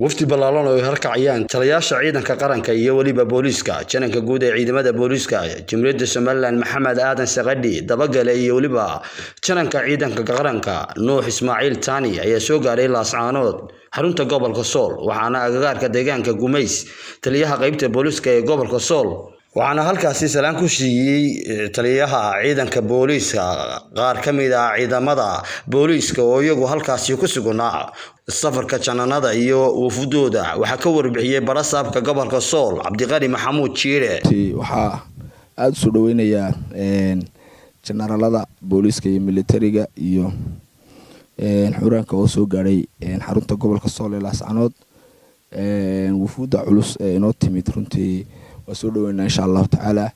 wafdi ballaaran oo ay harkacayaan taliyaasha ciidanka qaranka iyo waliba booliska jananka guud ee ciidamada booliska Jamhuuriyadda Soomaaliland Maxamed Aadan Saqadhi dabagale iyo waliba jananka ciidanka qaranka Nuux Ismaaciil Taani ayaa soo gaaray Laascaanood xarunta gobolka Sool waxaana agagaarka deegaanka Gumeys taliyaha qaybta booliska ee gobolka Sool waxaana halkaasi salaan ku siiyay taliyaha ciidanka booliska qaar kamid ah ciidamada booliska oo iyagu halkaasi ku sugnaa safarka jananada iyo wafudooda waxa ka warbixiyay barasaabka gobolka Sool Cabdiqani Maxamuud Jiire waxa aad soo dhaweynaya janaralada booliska iyo militariga iyo xuraanka oo soo gaaray xarunta gobolka Sool ee Laascaanood wufuda culus ee inoo timid runtii soo dhaweynaa insha Allah taala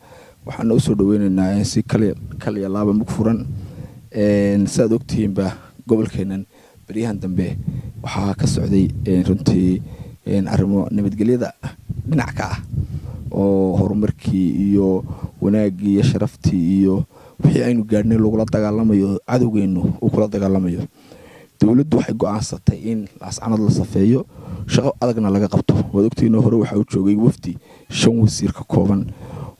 waxaan u soo dhaweynaynaa si kaliya laaba mug furan saad ogtiinba gobolkeenan bariyahan dambe waxa ka socday runtii arrimo nabadgelyada dhinac ka ah oo horumarkii iyo wanaagii iyo sharaftii iyo wixii aynu gaarnay lagu dagaalamayo cadawgeenu uu kula dagaalamayo dawladdu waxay go'aansatay in Laascaanood la safeeyo shaqo adagna laga qabto wada ogtiina hore waxa uu joogay wafdi 5 wasiir ka kooban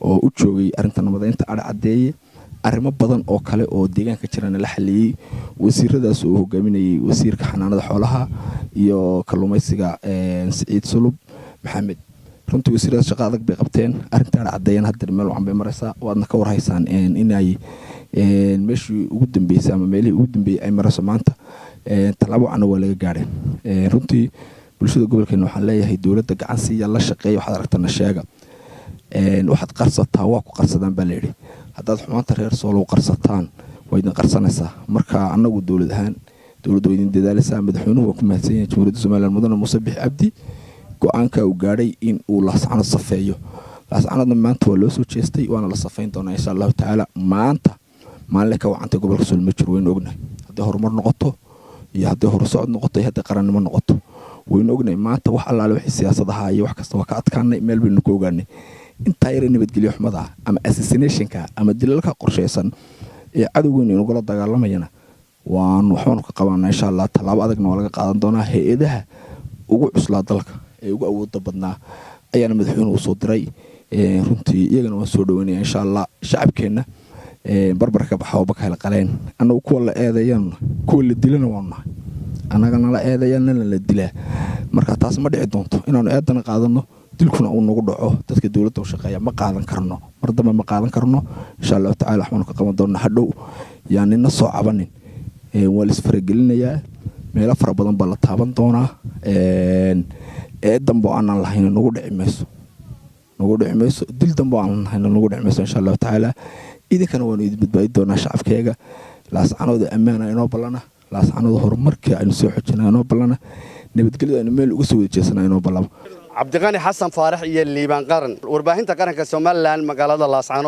oo u joogay arinta nabadaynta cadeeye arrimo badan oo kale oo deegaanka jirana la xaliyay wasiiradaas oo hogaaminayay wasiirka xanaanada xoolaha iyo kalluumaysiga Saciid Sulub Maxamed runtii wasiirada shaqo adag bay qabteen arinta cadeeyana hadda meel wacan bay maraysaa waadna ka warhaysaan inay meeshii ugu dambeysay ama meelihii ugu dambeeyay ay marayso maanta talaabo aan waa laga gaaray runtii bulshada gobolkeena waxaan leeyahay dawladda gacan siiya la shaqeeyo waxaad aragtana sheega waxaad qarsataa waa ku qarsadaan baa leeyahay haddaad xumaanta reer Sool u qarsataan way idin qarsanaysaa marka anagu dawlad ahaan dawladdu way idin dadaalaysaa madaxweynuhu waa ku mahadsan yahay Jamhuuriyadda Soomaaliland mudane Muuse Bixi Cabdi go'aanka uu gaaray in uu Laascaanood safeeyo Laascaanoodna maanta waa loo soo jeestay waana la safeyn doonaa insha Allah taala maanta maalin ka wacantay gobolka Sool ma jiro weyn ognahay haddii horumar noqoto iyo haddii horusocod noqoto iyo haddii qarannimo noqoto waynu ognahay maanta wax allaale wixii siyaasadaha iyo wax kasta waa ka adkaanay meel baynu ku ogaanay inta yar nabadgelyo xumada ama assassinationka ama dilalka qorsheysan ee cadawgeena inuu la dagaalamayna waxaan ka qabanaa insha Allah talaabo adagna waa laga qaadan doonaa hay'adaha ugu cuslaa dalka ee ugu awoodda badnaa ayaana madaxweynuhu soo diray runtii iyagana waan soo dhaweynaa insha Allah shacabkeena barbarka baxawba ka hel qaleen anagu kuwa la eedeeyaan kuwa la dilana waana anagana la eedeeyaan la dilaa marka taas ma dhici doonto inaanu eedana qaadano dilkuna uu nagu dhaco dadka dawladda u shaqeeya ma qaadan karno mar dambe ma qaadan karno insha Allah taala waxaan ka qaban doonaa hadhow yaanina soo cabanin waa la isfaragelinayaa meelo fara badan baa la taaban doonaa dambe aan lahayn nagu dhici mayso dil dambe aan lahayn nagu dhici mayso insha Allah taala idinkana waan idin badbaadi doonaa shacabkeega Laascaanood ammaana inoo balana Laascaanood horumarka aynu soo xojinaa inoo balana nabadgelyada aynu meel uga soo wajeesanaa inoo balaba Cabdiqani Xasan Faarax iyo Liibaan Qaran warbaahinta qaranka Soomaaliland magaalada Laascaanood